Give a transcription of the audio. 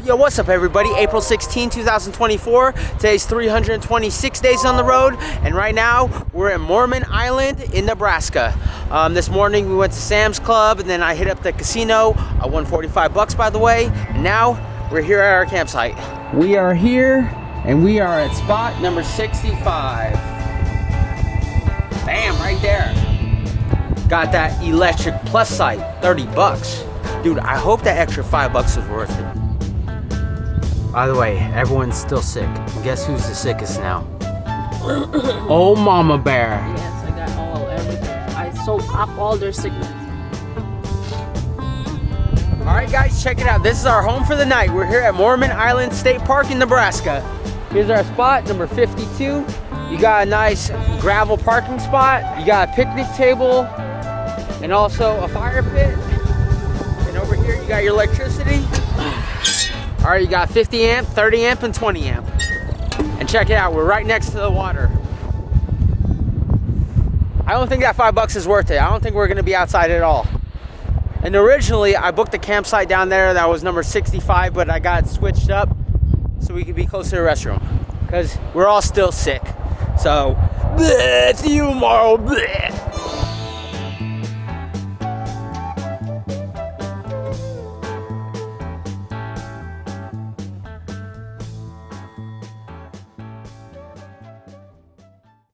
Yo, what's up everybody? April 16, 2024. Today's 326 days on the road, and right now we're at Mormon Island in Nebraska. This morning we went to Sam's Club, and then I hit up the casino. I won 45 bucks, by the way, and now we're here at our campsite. We are here, and we are at spot number 65. Bam, right there. Got that electric plus site, 30 bucks. Dude, I hope that extra 5 bucks is worth it. By the way, everyone's still sick. Guess who's the sickest now? Oh, Mama Bear. Yes, I got everything. I soaked up all their sickness. All right, guys, check it out. This is our home for the night. We're here at Mormon Island State Park in Nebraska. Here's our spot, number 52. You got a nice gravel parking spot. You got a picnic table and also a fire pit. And over here, you got your electricity. All right, you got 50 amp, 30 amp, and 20 amp. And check it out, we're right next to the water. I don't think that 5 bucks is worth it. I don't think we're gonna be outside at all. And originally, I booked a campsite down there that was number 65, but I got it switched up so we could be closer to the restroom. Because we're all still sick. So, bleh, see you tomorrow, bleh.